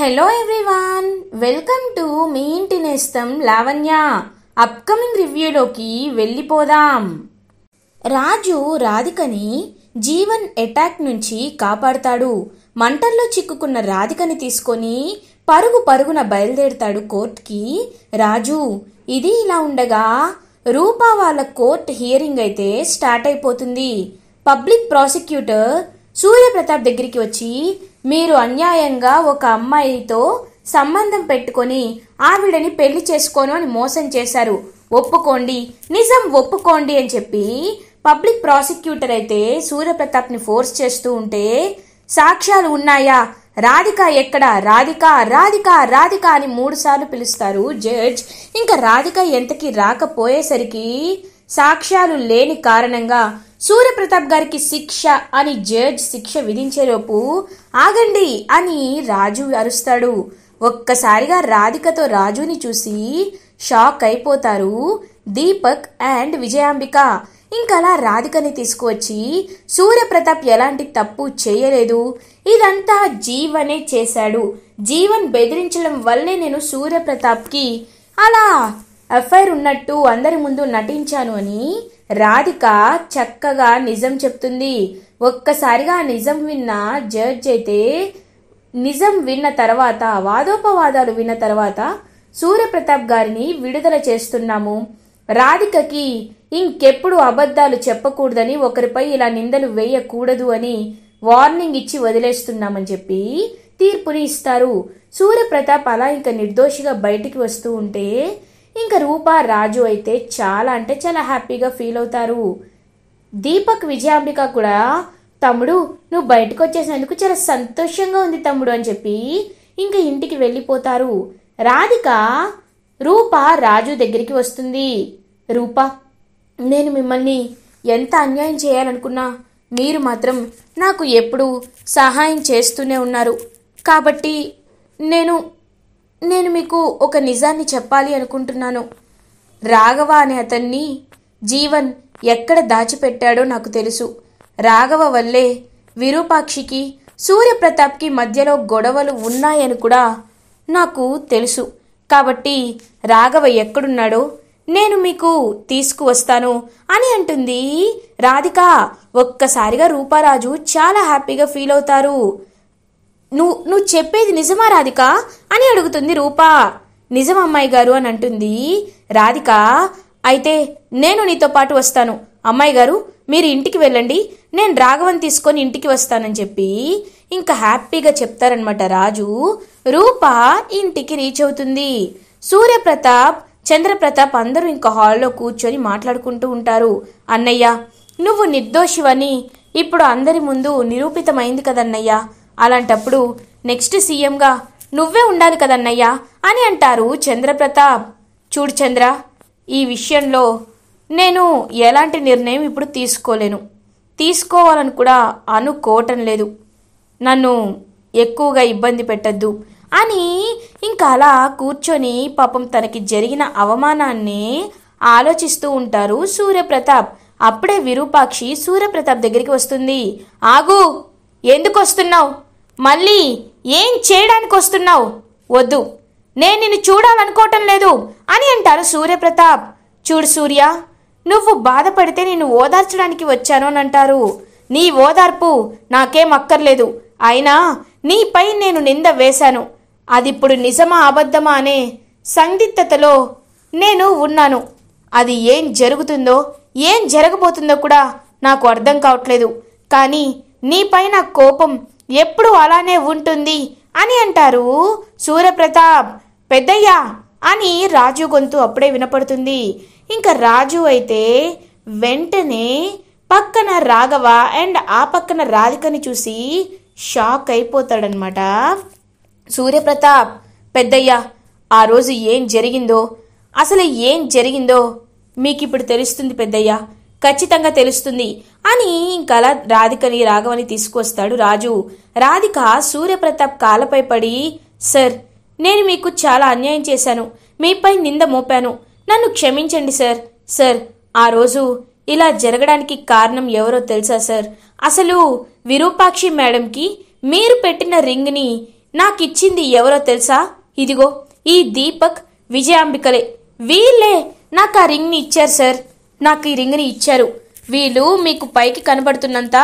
Hello everyone, welcome to me ఇంటి నేస్తం Lavanya. Upcoming రివ్యూలోకి వెళ్ళిపోదాం. రాజు రాధికని జీవన్ అటాక్ నుంచి కాపాడతాడు. మంటల్లో చిక్కుకున్న రాధికని తీసుకొని పరుగున బయలుదేరుతాడు కోర్టుకి రాజు. ఇది ఇలా ఉండగా రూపా వాళ్ళ కోర్ట్ హియరింగ్ అయితే స్టార్ట్ అయిపోతుంది. పబ్లిక్ ప్రాసిక్యూటర్ సూర్యప్రతాప్ దగ్గరికి వచ్చి, మీరు అన్యాయంగా ఒక అమ్మాయితో సంబంధం పెట్టుకొని ఆవిడని పెళ్లి చేసుకోను అని మోసం చేశారు, ఒప్పుకోండి, నిజం ఒప్పుకోండి అని చెప్పి పబ్లిక్ ప్రాసిక్యూటర్ అయితే సూర్యప్రతాప్ని ఫోర్స్ చేస్తూ ఉంటే, సాక్ష్యాలు ఉన్నాయా, రాధిక ఎక్కడ, రాధిక రాధిక రాధిక అని 3 సార్లు పిలుస్తారు జడ్జ్. ఇంకా రాధిక ఎంతకి రాకపోయేసరికి సాక్ష్యాలు లేని కారణంగా సూర్యప్రతాప్ గారికి శిక్ష అని జడ్జ్ శిక్ష విధించేలోపు ఆగండి అని రాజు అరుస్తాడు. ఒక్కసారిగా రాధికతో రాజుని చూసి షాక్ అయిపోతారు దీపక్ అండ్ విజయాంబిక. ఇంకలా రాధికని తీసుకువచ్చి, సూర్యప్రతాప్ ఎలాంటి తప్పు చేయలేదు, ఇదంతా జీవనే చేశాడు, జీవన్ బెదిరించడం వల్లే నేను సూర్యప్రతాప్కి అలా అఫైర్ ఉన్నట్టు అందరి ముందు నటించాను అని రాధిక చక్కగా నిజం చెప్తుంది. ఒక్కసారిగా నిజం విన్న జడ్జ్ అయితే, నిజం విన్న తర్వాత, వాదోపవాదాలు విన్న తర్వాత సూర్యప్రతాప్ గారిని విడుదల చేస్తున్నాము, రాధికకి ఇంకెప్పుడు అబద్ధాలు చెప్పకూడదని, ఒకరిపై ఇలా నిందలు వేయకూడదు అని వార్నింగ్ ఇచ్చి వదిలేస్తున్నామని చెప్పి తీర్పుని ఇస్తారు. సూర్యప్రతాప్ అలా ఇంకా నిర్దోషిగా బయటికి వస్తూ ఉంటే ఇంకా రూపా రాజు అయితే చాలా అంటే చాలా హ్యాపీగా ఫీల్ అవుతారు. దీపక్ విజయాంబిక కూడా, తమ్ముడు నువ్వు బయటకు వచ్చేసినందుకు చాలా సంతోషంగా ఉంది తమ్ముడు అని చెప్పి ఇంకా ఇంటికి వెళ్ళిపోతారు. రాధిక రూపా రాజు దగ్గరికి వస్తుంది. రూపా, నేను మిమ్మల్ని ఎంత అన్యాయం చేయాలనుకున్నా మీరు మాత్రం నాకు ఎప్పుడు సహాయం చేస్తూనే ఉన్నారు, కాబట్టి నేను మీకు ఒక నిజాన్ని చెప్పాలి అనుకుంటున్నాను. రాఘవ అనే అతన్ని జీవన్ ఎక్కడ దాచిపెట్టాడో నాకు తెలుసు. రాఘవ వల్లే విరూపాక్షికి సూర్యప్రతాప్కి మధ్యలో గొడవలు ఉన్నాయని కూడా నాకు తెలుసు. కాబట్టి రాఘవ ఎక్కడున్నాడో నేను మీకు తీసుకువస్తాను అని అంటుంది రాధిక. ఒక్కసారిగా రూపారాజు చాలా హ్యాపీగా ఫీల్ అవుతారు. నువ్వు చెప్పేది నిజమా రాధిక అని అడుగుతుంది రూపా. నిజం అమ్మాయి గారు అని అంటుంది రాధిక. అయితే నేను నీతో పాటు వస్తాను, అమ్మాయి గారు మీరు ఇంటికి వెళ్ళండి, నేను రాఘవన్ తీసుకొని ఇంటికి వస్తానని చెప్పి ఇంకా హ్యాపీగా చెప్తారనమాట రాజు. రూపా ఇంటికి రీచ్ అవుతుంది. సూర్యప్రతాప్, చంద్రప్రతాప్ అందరూ ఇంకా హాల్లో కూర్చొని మాట్లాడుకుంటూ ఉంటారు. అన్నయ్య, నువ్వు నిర్దోషివని ఇప్పుడు అందరి ముందు నిరూపితమైంది కదన్నయ్య, అలాంటప్పుడు నెక్స్ట్ సీఎంగా నువ్వే ఉండాలి కదన్నయ్యా అని అంటారు చంద్రప్రతాప్. చూడు చంద్ర, ఈ విషయంలో నేను ఎలాంటి నిర్ణయం ఇప్పుడు తీసుకోవాలని కూడా అనుకోవటం లేదు, నన్ను ఎక్కువగా ఇబ్బంది పెట్టద్దు అని ఇంకా అలా కూర్చొని పాపం తనకి జరిగిన అవమానాన్ని ఆలోచిస్తూ ఉంటారు సూర్యప్రతాప్. అప్పుడే విరూపాక్షి సూర్యప్రతాప్ దగ్గరికి వస్తుంది. ఆగు, ఎందుకు వస్తున్నావు, మళ్ళీ ఏం చేయడానికి వస్తున్నావు, వద్దు, నేను నిన్ను చూడాలనుకోవటం లేదు అని అంటారు సూర్యప్రతాప్. చూడు సూర్య, నువ్వు బాధపడితే నేను ఓదార్చడానికి వచ్చాను అని అంటారు. నీ ఓదార్పు నాకేం అక్కర్లేదు, అయినా నీపై నేను నింద వేశాను, అదిప్పుడు నిజమా అబద్ధమా అనే సందిగ్ధతలో నేను ఉన్నాను, అది ఏం జరుగుతుందో ఏం జరగబోతుందో కూడా నాకు అర్థం కావట్లేదు, కానీ నీపై నా కోపం ఎప్పుడు అలానే ఉంటుంది అని అంటారు సూర్యప్రతాప్. పెద్దయ్యా అని రాజు గొంతు అప్పుడే వినపడుతుంది. ఇంకా రాజు అయితే వెంటనే పక్కన రాఘవ అండ్ ఆ పక్కన రాధికని చూసి షాక్ అయిపోతాడనమాట. సూర్యప్రతాప్, పెద్దయ్యా ఆ రోజు ఏం జరిగిందో, అసలు ఏం జరిగిందో మీకు ఇప్పుడు తెలుస్తుంది పెద్దయ్యా, ఖచ్చితంగా తెలుస్తుంది అని ఇంకలా రాధికని రాఘవని తీసుకొస్తాడు రాజు. రాధిక సూర్యప్రతాప్ కాళ్ళపై పడి, సార్ నేను మీకు చాలా అన్యాయం చేశాను, మీపై నింద మోపాను, నన్ను క్షమించండి సార్. సార్ ఆ రోజు ఇలా జరగడానికి కారణం ఎవరో తెలుసా సార్, అసలు విరూపాక్షి మేడంకి మీరు పెట్టిన రింగ్ని నాకిచ్చింది ఎవరో తెలుసా? ఇదిగో ఈ దీపక్, విజయాంబికలే. వీళ్ళే నాకు ఆ రింగ్ని ఇచ్చారు సార్. నాకు ఈ రింగ్ని ఇచ్చారు. వీళ్ళు మీకు పైకి కనబడుతున్నంత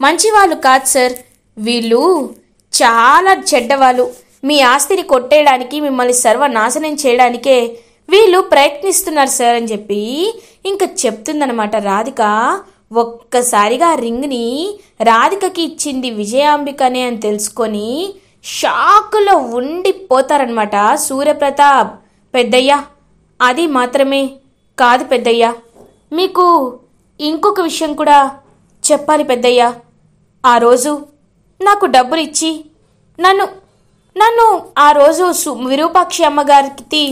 మంచివాళ్ళు కాదు సార్. వీళ్ళు చాలా చెడ్డవాళ్ళు. మీ ఆస్తిని కొట్టేయడానికి, మిమ్మల్ని సర్వనాశనం చేయడానికే వీళ్ళు ప్రయత్నిస్తున్నారు సార్ అని చెప్పి ఇంకా చెప్తుందనమాట రాధిక. ఒక్కసారిగా ఆ రింగ్ని రాధికకి ఇచ్చింది విజయాంబికనే అని తెలుసుకొని షాకులో ఉండిపోతారనమాట సూర్యప్రతాప్. పెద్దయ్యా, అది మాత్రమే కాదు పెద్దయ్యా, మీకు ఇంకొక విషయం కూడా చెప్పాలి పెద్దయ్యా. ఆ రోజు నాకు డబ్బులు ఇచ్చి నన్ను ఆ రోజు విరూపాక్షి అమ్మగారికి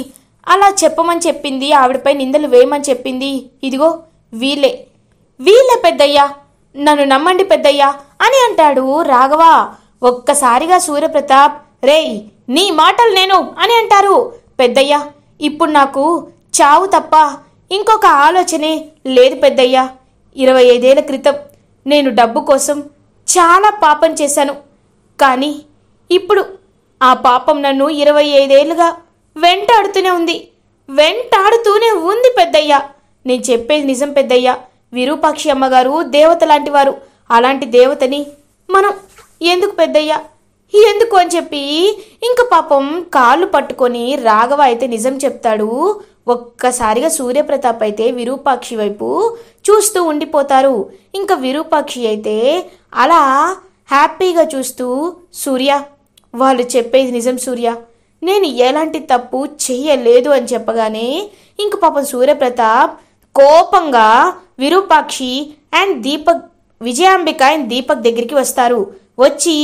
అలా చెప్పమని చెప్పింది, ఆవిడపై నిందలు వేయమని చెప్పింది ఇదిగో వీళ్ళే పెద్దయ్యా, నన్ను నమ్మండి పెద్దయ్యా అని అంటాడు రాఘవ. ఒక్కసారిగా సూర్యప్రతాప్, రేయ్ నీ మాటలు నేను అని అంటారు. పెద్దయ్యా, ఇప్పుడు నాకు చావు తప్ప ఇంకొక ఆలోచనే లేదు పెద్దయ్యా. 25 ఏళ్ల క్రితం నేను డబ్బు కోసం చాలా పాపం చేశాను. కానీ ఇప్పుడు ఆ పాపం నన్ను 25 ఏళ్ళుగా వెంటాడుతూనే ఉంది పెద్దయ్యా. నేను చెప్పేది నిజం పెద్దయ్యా. విరూపాక్షి అమ్మగారు దేవత లాంటివారు. అలాంటి దేవతని మనం ఎందుకు పెద్దయ్యా, ఎందుకు అని చెప్పి ఇంక పాపం కాళ్ళు పట్టుకొని రాఘవ అయితే నిజం చెప్తాడు. ఒక్కసారిగా సూర్యప్రతాప్ అయితే విరూపాక్షి వైపు చూస్తూ ఉండిపోతారు. ఇంకా విరూపాక్షి అయితే అలా హ్యాపీగా చూస్తూ, సూర్య వాళ్ళు చెప్పేది నిజం సూర్య, నేను ఎలాంటి తప్పు చెయ్యలేదు అని చెప్పగానే ఇంక పాపం సూర్యప్రతాప్ కోపంగా విరూపాక్షి అండ్ దీపక్, విజయాంబిక అండ్ దీపక్ దగ్గరికి వస్తారు. వచ్చి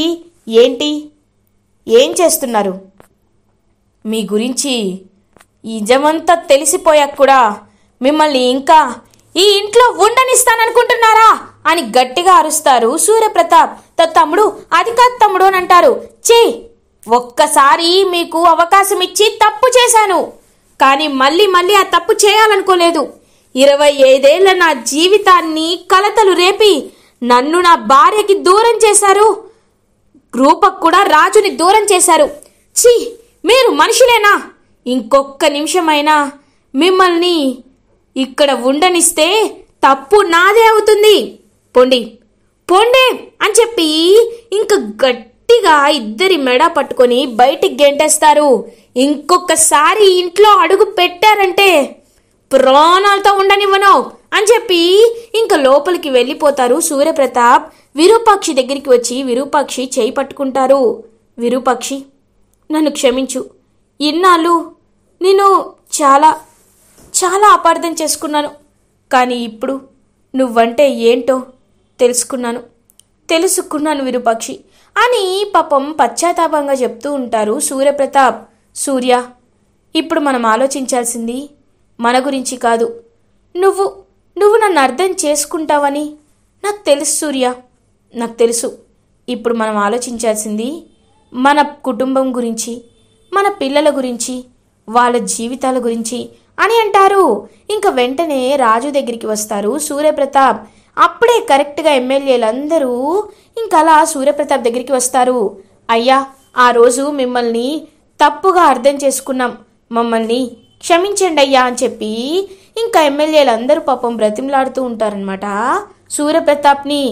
ఏం చేస్తున్నారు? మీ గురించి నిజమంతా తెలిసిపోయాక కూడా మిమ్మల్ని ఇంకా ఈ ఇంట్లో ఉండనిస్తాననుకుంటున్నారా అని గట్టిగా అరుస్తారు సూర్యప్రతాప్. తమ్ముడు, అది కాదు తమ్ముడు అని అంటారు. ఒక్కసారి మీకు అవకాశం ఇచ్చి తప్పు చేశాను, కానీ మళ్ళీ ఆ తప్పు చేయాలనుకోలేదు. 25 ఏళ్ల నా జీవితాన్ని కలతలు రేపి నన్ను నా భార్యకి దూరం చేశారు. రూపకు కూడా రాజుని దూరం చేశారు. మీరు మనుషులేనా? ఇంకొక్క నిమిషమైనా మిమ్మల్ని ఇక్కడ ఉండనిస్తే తప్పు నాదే అవుతుంది. పొండి అని చెప్పి ఇంక గట్టిగా ఇద్దరి మెడ పట్టుకొని బయటికి గెంటేస్తారు. ఇంకొకసారి ఇంట్లో అడుగు పెట్టారంటే ప్రాణాలతో ఉండనివ్వను అని చెప్పి ఇంక లోపలికి వెళ్ళిపోతారు సూర్యప్రతాప్. విరూపాక్షి దగ్గరికి వచ్చి విరూపాక్షి చేయి పట్టుకుంటారు. విరూపాక్షి, నన్ను క్షమించు. ఇన్నాళ్ళు నేను చాలా అపార్థం చేసుకున్నాను. కానీ ఇప్పుడు నువ్వంటే ఏంటో తెలుసుకున్నాను విరూపాక్షి అని పాపం పశ్చాత్తాపంగా చెప్తూ ఉంటారు సూర్యప్రతాప్. సూర్య, ఇప్పుడు మనం ఆలోచించాల్సింది మన గురించి కాదు. నువ్వు నన్ను అర్థం చేసుకుంటావని నాకు తెలుసు సూర్య, నాకు తెలుసు. ఇప్పుడు మనం ఆలోచించాల్సింది మన కుటుంబం గురించి, మన పిల్లల గురించి, వాళ్ళ జీవితాల గురించి అని అంటారు. ఇంకా వెంటనే రాజు దగ్గరికి వస్తారు సూర్యప్రతాప్. అప్పుడే కరెక్ట్గా ఎమ్మెల్యేలందరూ ఇంకలా సూర్యప్రతాప్ దగ్గరికి వస్తారు. అయ్యా, ఆ రోజు మిమ్మల్ని తప్పుగా అర్థం చేసుకున్నాం, మమ్మల్ని క్షమించండి అయ్యా అని చెప్పి ఇంకా ఎమ్మెల్యేలందరూ పాపం బ్రతిమలాడుతూ ఉంటారనమాట సూర్యప్రతాప్ని.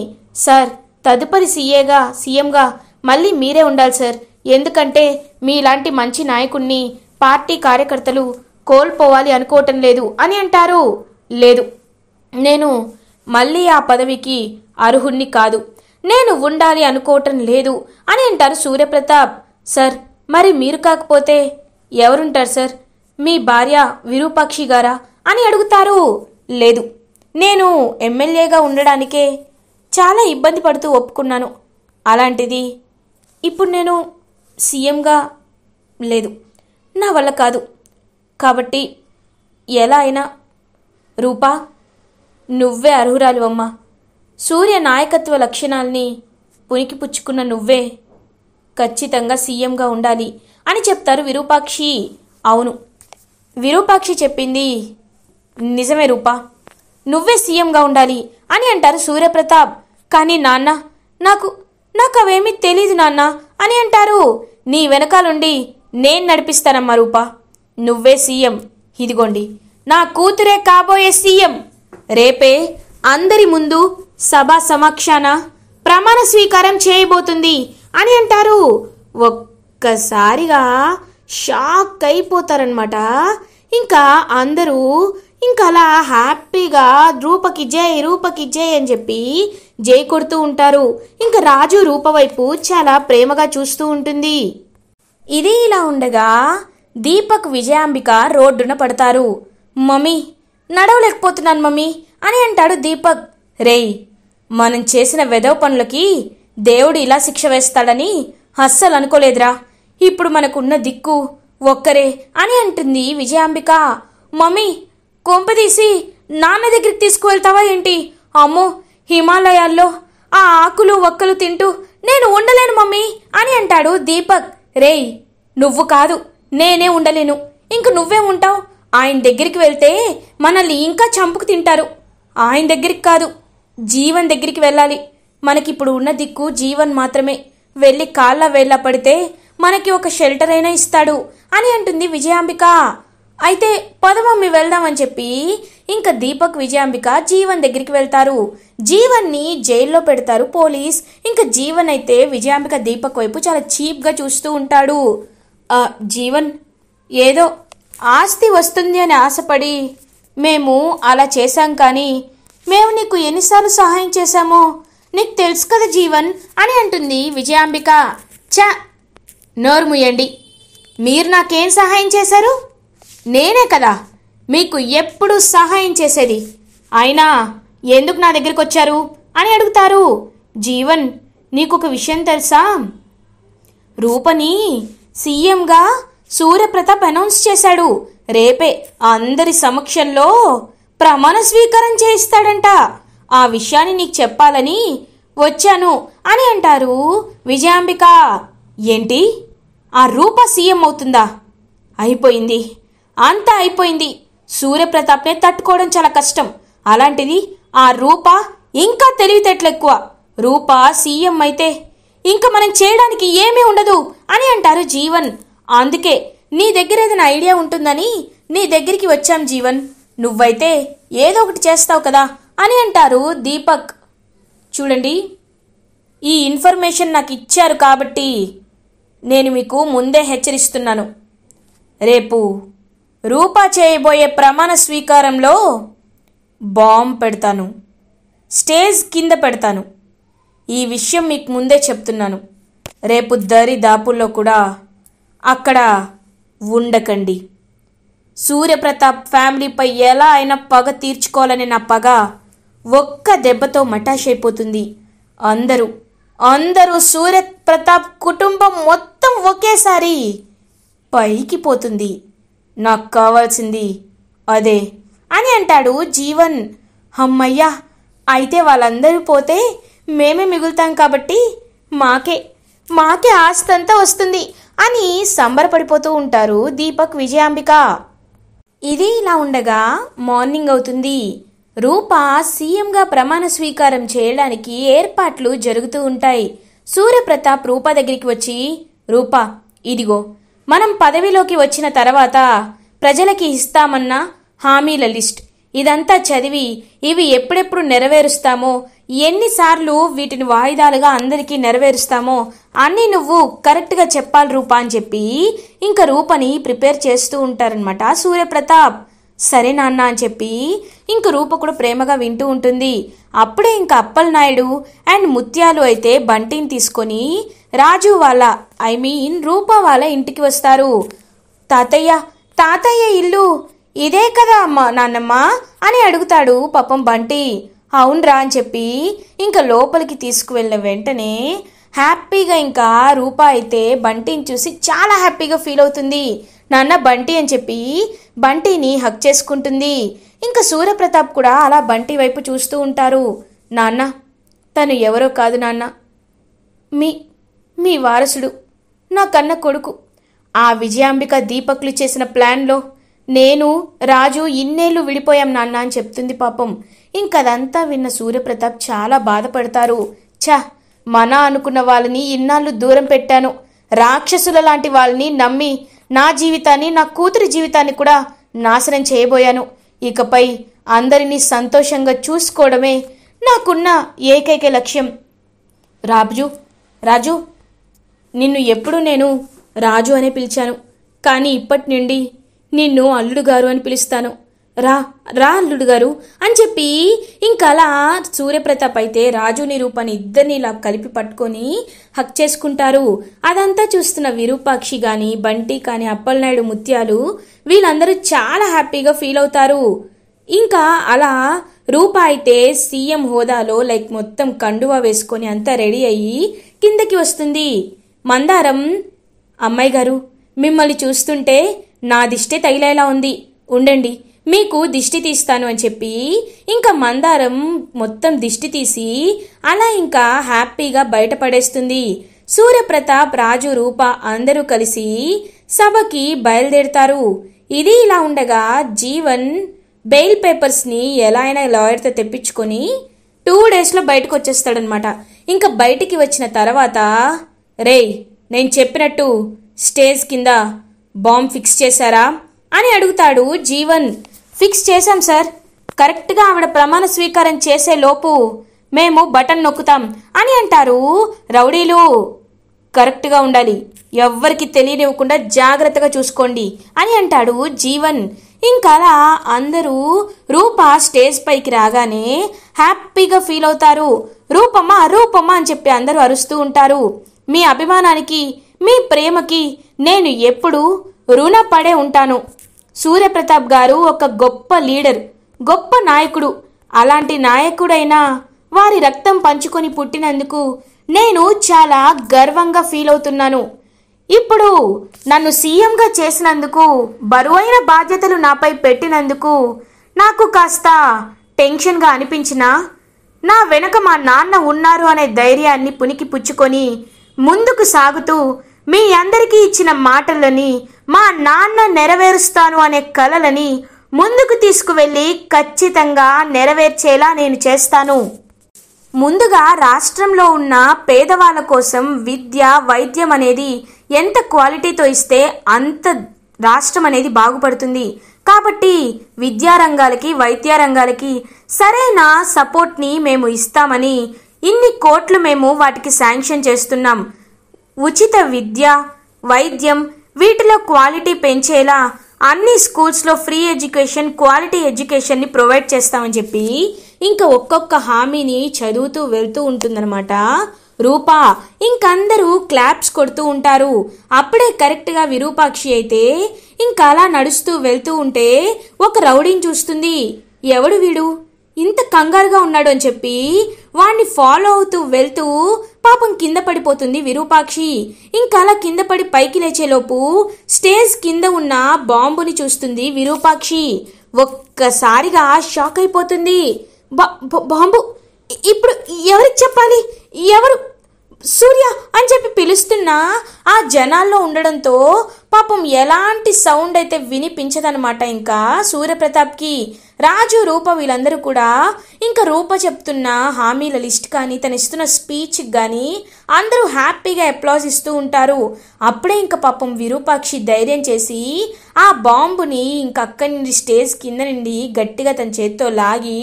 సార్, తదుపరి సీఎంగా మళ్ళీ మీరే ఉండాలి సార్. ఎందుకంటే మీలాంటి మంచి నాయకుణ్ణి పార్టీ కార్యకర్తలు కోల్పోవాలి అనుకోవటం లేదు అని అంటారు. లేదు, నేను మళ్ళీ ఆ పదవికి అర్హుణ్ణి కాదు, నేను ఉండాలి అనుకోవటం లేదు అని అంటారు సూర్యప్రతాప్. సార్, మరి మీరు కాకపోతే ఎవరుంటారు సార్? మీ భార్య విరూపాక్షి గారా అని అడుగుతారు. లేదు, నేను ఎమ్మెల్యేగా ఉండడానికే చాలా ఇబ్బంది పడుతూ ఒప్పుకున్నాను. అలాంటిది ఇప్పుడు నేను సీఎంగా లేదు, నా వల్ల కాదు. కాబట్టి ఎలా అయినా రూపా, నువ్వే అర్హురాలివమ్మా. సూర్య నాయకత్వ లక్షణాల్ని పుణికిపుచ్చుకున్న నువ్వే ఖచ్చితంగా సీఎంగా ఉండాలి అని చెప్తారు విరూపాక్షి. అవును, విరూపాక్షి చెప్పింది నిజమే రూపా, నువ్వే సీఎంగా ఉండాలి అని అంటారు సూర్యప్రతాప్. కానీ నాన్న, నాకు అవేమీ తెలీదు నాన్న అని అంటారు. నీ వెనకాలండి నేను నడిపిస్తానమ్మా రూపా. నువ్వే సీఎం. ఇదిగోండి నా కూతురే కాబోయే సీఎం. రేపే అందరి ముందు సభ సమక్షాన ప్రమాణ స్వీకారం చేయబోతుంది అని అంటారు. ఒక్కసారిగా షాక్ అయిపోతారనమాట. ఇంకా అందరూ ఇంకా అలా హ్యాపీగా రూపకి జై అని చెప్పి జై కొడుతూ ఉంటారు. ఇంకా రాజు రూప వైపు చాలా ప్రేమగా చూస్తూ ఉంటుంది. ఇది ఇలా ఉండగా దీపక్ విజయాంబిక రోడ్డున పడతారు. మమ్మీ నడవలేకపోతున్నాను మమ్మీ అని అంటాడు దీపక్. రేయ్, మనం చేసిన వెధవ పనులకి దేవుడు ఇలా శిక్ష వేస్తాడని అస్సలు అనుకోలేదురా. ఇప్పుడు మనకున్న దిక్కు ఒక్కరే అని అంటుంది విజయాంబిక. మమ్మీ కొంపదీసి నాన్న దగ్గరికి తీసుకువెళ్తావా ఏంటి? అమ్మో, హిమాలయాల్లో ఆ ఆకులు ఒక్కలు తింటూ నేను ఉండలేను మమ్మీ అని అంటాడు దీపక్. రేయ్, నువ్వు కాదు నేనే ఉండలేను, ఇంక నువ్వే ఉంటావు. ఆయన దగ్గరికి వెళ్తే మనల్ని ఇంకా చంపుకు తింటారు. ఆయన దగ్గరికి కాదు, జీవన్ దగ్గరికి వెళ్ళాలి. మనకిప్పుడు ఉన్న దిక్కు జీవన్ మాత్రమే. వెళ్ళి కాళ్ళ వేళ్ళ పడితే మనకి ఒక షెల్టర్ అయినా ఇస్తాడు అని అంటుంది విజయాంబిక. అయితే పద మమ్మీ వెళ్దామని చెప్పి ఇంకా దీపక్ విజయాంబిక జీవన్ దగ్గరికి వెళ్తారు. జీవన్ని జైల్లో పెడతారు పోలీస్. ఇంకా జీవన్ అయితే విజయాంబిక దీపక్ వైపు చాలా చీప్గా చూస్తూ ఉంటాడు. జీవన్, ఏదో ఆస్తి వస్తుంది అని ఆశపడి మేము అలా చేశాం, కానీ మేము నీకు ఎన్నిసార్లు సహాయం చేశామో నీకు తెలుసు కదా జీవన్ అని అంటుంది విజయాంబిక. నోరు ముయ్యండి. మీరు నాకేం సహాయం చేశారు? నేనే కదా మీకు ఎప్పుడు సహాయం చేసేది. అయినా ఎందుకు నా దగ్గరికి వచ్చారు అని అడుగుతారు. జీవన్, నీకొక విషయం తెలుసా? రూపని సీఎంగా సూర్యప్రతాప్ అనౌన్స్ చేశాడు. రేపే అందరి సమక్షంలో ప్రమాణ స్వీకారం చేయిస్తాడంట. ఆ విషయాన్ని నీకు చెప్పాలని వచ్చాను అని అంటారు విజయాంబిక. ఏంటి, ఆ రూప సీఎం అవుతుందా? అయిపోయింది, అంతా అయిపోయింది. సూర్యప్రతాప్నే తట్టుకోవడం చాలా కష్టం. అలాంటిది ఆ రూప ఇంకా తెలివితేటలు ఎక్కువ. రూప సీఎం అయితే ఇంకా మనం చేయడానికి ఏమీ ఉండదు అని అంటారు జీవన్. అందుకే నీ దగ్గర ఏదైనా ఐడియా ఉంటుందని నీ దగ్గరికి వచ్చాం జీవన్. నువ్వైతే ఏదో ఒకటి చేస్తావు కదా అని అంటారు దీపక్. చూడండి, ఈ ఇన్ఫర్మేషన్ నాకు ఇచ్చారు కాబట్టి నేను మీకు ముందే హెచ్చరిస్తున్నాను. రేపు రూపా చేయబోయే ప్రమాణ స్వీకారంలో బాంబ్ పెడతాను, స్టేజ్ కింద పెడతాను. ఈ విషయం మీకు ముందే చెప్తున్నాను. రేపు దరిదాపుల్లో కూడా అక్కడ ఉండకండి. సూర్యప్రతాప్ ఫ్యామిలీపై ఎలా అయినా పగ తీర్చుకోవాలని నా పగ ఒక్క దెబ్బతో మటాష్ అయిపోతుంది. అందరూ సూర్యప్రతాప్ కుటుంబం మొత్తం ఒకేసారి పైకి పోతుంది. నాకు కావాల్సింది అదే అని అంటాడు జీవన్. అమ్మయ్యా, అయితే వాళ్ళందరూ పోతే మేమే మిగులుతాం కాబట్టి మాకే ఆస్తి అంతా వస్తుంది అని సంబరపడిపోతూ ఉంటారు దీపక్ విజయాంబిక. ఇది ఇలా ఉండగా మార్నింగ్ అవుతుంది. రూప సీఎంగా ప్రమాణ స్వీకారం చేయడానికి ఏర్పాట్లు జరుగుతూ ఉంటాయి. సూర్యప్రతాప్ రూప దగ్గరికి వచ్చి, రూపా, ఇదిగో మనం పదవిలోకి వచ్చిన తర్వాత ప్రజలకి ఇస్తామన్న హామీల లిస్ట్. ఇదంతా చదివి ఇవి ఎప్పుడెప్పుడు నెరవేరుస్తామో, ఎన్నిసార్లు వీటిని వాయిదాలుగా అందరికీ నెరవేరుస్తామో అన్నీ నువ్వు కరెక్ట్గా చెప్పాలి రూపా అని చెప్పి ఇంకా రూపని ప్రిపేర్ చేస్తూ ఉంటారనమాట సూర్యప్రతాప్. సరే నాన్న అని చెప్పి ఇంక రూప కూడా ప్రేమగా వింటూ ఉంటుంది. అప్పుడే ఇంకా అప్పలనాయుడు అండ్ ముత్యాలు అయితే బంటిని తీసుకొని రాజు వాళ్ళ రూప వాళ్ళ ఇంటికి వస్తారు. తాతయ్య ఇల్లు ఇదే కదా అమ్మా నాన్నమ్మ అని అడుగుతాడు పాపం బంటి. అవునరా అని చెప్పి ఇంకా లోపలికి తీసుకువెళ్ళిన వెంటనే హ్యాపీగా ఇంకా రూప అయితే బంటిని చూసి చాలా హ్యాపీగా ఫీల్ అవుతుంది. నాన్న బంటి అని చెప్పి బంటిని హక్ చేసుకుంటుంది. ఇంకా సూర్యప్రతాప్ కూడా అలా బంటి వైపు చూస్తూ ఉంటారు. నాన్న, తను ఎవరో కాదు నాన్న, మీ వారసుడు, నా కన్న కొడుకు. ఆ విజయాంబిక దీపక్లు చేసిన ప్లాన్లో నేను రాజు ఇన్నేళ్ళు విడిపోయాం నాన్న అని చెప్తుంది పాపం. ఇంకదంతా విన్న సూర్యప్రతాప్ చాలా బాధపడతారు. మన అనుకున్న వాళ్ళని ఇన్నాళ్ళు దూరం పెట్టాను, రాక్షసుల లాంటి వాళ్ళని నమ్మి నా జీవితాన్ని, నా కూతురి జీవితాన్ని కూడా నాశనం చేయబోయాను. ఇకపై అందరినీ సంతోషంగా చూసుకోవడమే నాకున్న ఏకైక లక్ష్యం. రాజు, నిన్ను ఎప్పుడు నేను రాజు అనే పిలిచాను, కానీ ఇప్పటి నుండి నిన్ను అల్లుడు గారు అని పిలుస్తాను. రా అల్లుడు గారు అని చెప్పి ఇంకలా సూర్యప్రతాప్ అయితే రాజుని రూపాన్ని ఇద్దరిని ఇలా కలిపి పట్టుకొని హక్ చేసుకుంటారు. అదంతా చూస్తున్న విరూపాక్షి గాని, బంటి కానీ, అప్పలనాయుడు, ముత్యాలు వీళ్ళందరూ చాలా హ్యాపీగా ఫీల్ అవుతారు. ఇంకా అలా రూప అయితే సీఎం హోదాలో మొత్తం కండువా వేసుకొని అంతా రెడీ అయ్యి కిందకి వస్తుంది. మందారం, అమ్మాయి గారు మిమ్మల్ని చూస్తుంటే నా దిష్టి తగిలేలా ఉంది, ఉండండి మీకు దిష్టి తీస్తాను అని చెప్పి ఇంకా మందారం మొత్తం దిష్టి తీసి అలా ఇంకా హ్యాపీగా బయటపడేస్తుంది. సూర్యప్రతాప్, రాజు, రూప అందరూ కలిసి సభకి బయలుదేరుతారు. ఇది ఇలా ఉండగా జీవన్ బెయిల్ పేపర్స్ని ఎలా అయినా లాయర్తో తెప్పించుకొని 2 daysలో బయటకు వచ్చేస్తాడనమాట. ఇంకా బయటికి వచ్చిన తర్వాత, రేయ్ నేను చెప్పినట్టు స్టేజ్ కింద బాంబ్ ఫిక్స్ చేశారా అని అడుగుతాడు జీవన్. ఫిక్స్ చేశాం సార్, కరెక్ట్గా ఆవిడ ప్రమాణ స్వీకారం చేసే లోపు మేము బటన్ నొక్కుతాం అని అంటారు. రౌడీలు కరెక్ట్గా ఉండాలి, ఎవ్వరికి తెలియనివ్వకుండా జాగ్రత్తగా చూసుకోండి అని అంటాడు జీవన్. ఇంకలా అందరూ రూప స్టేజ్ పైకి రాగానే హ్యాపీగా ఫీల్ అవుతారు. రూపమ్మ అని చెప్పి అందరూ అరుస్తూ ఉంటారు. మీ అభిమానానికి, మీ ప్రేమకి నేను ఎప్పుడూ రుణపడే ఉంటాను. సూర్యప్రతాప్ గారు ఒక గొప్ప లీడర్, గొప్ప నాయకుడు. అలాంటి నాయకుడైనా వారి రక్తం పంచుకొని పుట్టినందుకు నేను చాలా గర్వంగా ఫీల్ అవుతున్నాను. ఇప్పుడు నన్ను సీఎంగా చేసినందుకు, బరువైన బాధ్యతలు నాపై పెట్టినందుకు నాకు కాస్త టెన్షన్గా అనిపించినా నా వెనక మా నాన్న ఉన్నారు అనే ధైర్యాన్ని పునికి పుచ్చుకొని ముందుకు సాగుతూ మీ అందరికీ ఇచ్చిన మాటలని, మా నాన్న నెరవేరుస్తాను అనే కలలని ముందుకు తీసుకువెళ్ళి ఖచ్చితంగా నెరవేర్చేలా నేను చేస్తాను. ముందుగా రాష్ట్రంలో ఉన్న పేదవాళ్ళ కోసం విద్య, వైద్యం అనేది ఎంత క్వాలిటీతో ఇస్తే అంత రాష్ట్రం అనేది బాగుపడుతుంది. కాబట్టి విద్యారంగాలకి, వైద్య రంగాలకి సరైన సపోర్ట్ని మేము ఇస్తామని ఇన్ని కోట్లు మేము వాటికి శాంక్షన్ చేస్తున్నాం. ఉచిత విద్య, వైద్యం వీటిలో క్వాలిటీ పెంచేలా అన్ని స్కూల్స్లో ఫ్రీ ఎడ్యుకేషన్, క్వాలిటీ ఎడ్యుకేషన్ని ప్రొవైడ్ చేస్తామని చెప్పి ఇంకా ఒక్కొక్క హామీని చదువుతూ వెళ్తూ ఉంటుందన్నమాట రూప. ఇంకందరూ క్లాప్స్ కొడుతూ ఉంటారు. అప్పుడే కరెక్ట్గా విరూపాక్షి అయితే ఇంకా అలా నడుస్తూ వెళ్తూ ఉంటే ఒక రౌడీని చూస్తుంది. ఎవడు వీడు ఇంత కంగారుగా ఉన్నాడు అని చెప్పి వాణ్ణి ఫాలో అవుతూ వెళ్తూ పాపం కింద పడిపోతుంది విరూపాక్షి. ఇంకా అలా కింద పడి పైకి లేచేలోపు స్టేజ్ కింద ఉన్న బాంబుని చూస్తుంది విరూపాక్షి. ఒక్కసారిగా షాక్ అయిపోతుంది. బాంబు ఇప్పుడు ఎవరికి చెప్పాలి, ఎవరు సూర్య అని చెప్పి పిలుస్తున్నా ఆ జనాల్లో ఉండడంతో పాపం ఎలాంటి సౌండ్ అయితే వినిపించదనమాట. ఇంకా సూర్యప్రతాప్కి, రాజు, రూప వీళ్ళందరూ కూడా ఇంకా రూప చెప్తున్న హామీల లిస్ట్ కానీ, తను ఇస్తున్న స్పీచ్ కానీ అందరూ హ్యాపీగా అప్లాజ్ ఇస్తూ ఉంటారు. అప్పుడే ఇంకా పాపం విరూపాక్షి ధైర్యం చేసి ఆ బాంబుని ఇంకా అక్కడి నుండి స్టేజ్ కింద నుండి గట్టిగా తన చేత్తో లాగి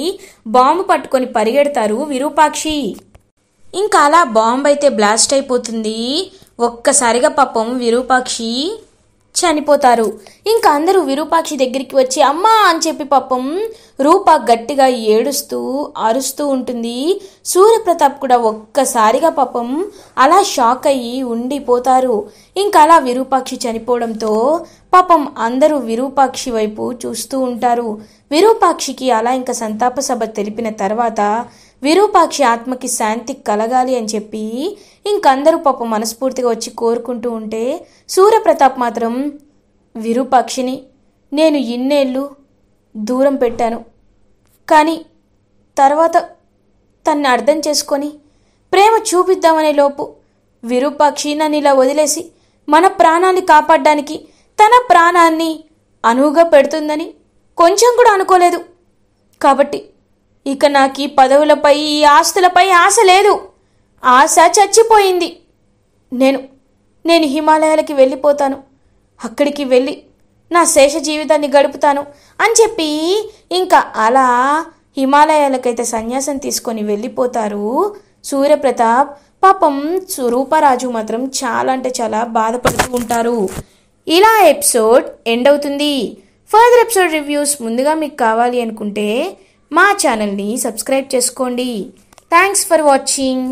బాంబు పట్టుకొని పరిగెడతారు విరూపాక్షి. ఇంకా అలా బాంబు అయితే బ్లాస్ట్ అయిపోతుంది. ఒక్కసారిగా పాపం విరూపాక్షి చనిపోతారు. ఇంకా అందరూ విరూపాక్షి దగ్గరికి వచ్చి అమ్మా అని చెప్పి పాపం రూప గట్టిగా ఏడుస్తూ అరుస్తూ ఉంటుంది. సూర్యప్రతాప్ కూడా ఒక్కసారిగా పాపం అలా షాక్ అయ్యి ఉండిపోతారు. ఇంకా అలా విరూపాక్షి చనిపోవడంతో పాపం అందరూ విరూపాక్షి వైపు చూస్తూ ఉంటారు. విరూపాక్షికి అలా ఇంకా సంతాప సభ తెలిపిన తర్వాత విరూపాక్షి ఆత్మకి శాంతి కలగాలి అని చెప్పి ఇంకందరూ పాపం మనస్ఫూర్తిగా వచ్చి కోరుకుంటూ ఉంటే సూర్యప్రతాప్ మాత్రం విరూపాక్షిని నేను ఇన్నేళ్ళు దూరం పెట్టాను, కానీ తర్వాత తన్ని అర్థం చేసుకొని ప్రేమ చూపిద్దామనే లోపు విరూపాక్షి నన్ను ఇలా వదిలేసి మన ప్రాణాన్ని కాపాడడానికి తన ప్రాణాన్ని అనువుగా పెడుతుందని కొంచెం కూడా అనుకోలేదు. కాబట్టి ఇక నాకు ఈ పదవులపై, ఈ ఆస్తులపై ఆశ లేదు. ఆశ చచ్చిపోయింది. నేను హిమాలయాలకి వెళ్ళిపోతాను, అక్కడికి వెళ్ళి నా శేష జీవితాన్ని గడుపుతాను అని చెప్పి ఇంకా అలా హిమాలయాలకైతే సన్యాసం తీసుకొని వెళ్ళిపోతారు సూర్యప్రతాప్. పాపం రూపరాజు మాత్రం చాలా అంటే చాలా బాధపడుతూ ఉంటారు. ఇలా ఎపిసోడ్ ఎండ్ అవుతుంది. ఫర్దర్ ఎపిసోడ్ రివ్యూస్ ముందుగా మీకు కావాలి అనుకుంటే మా ఛానల్ని సబ్స్క్రైబ్ చేసుకోండి. Thanks for watching.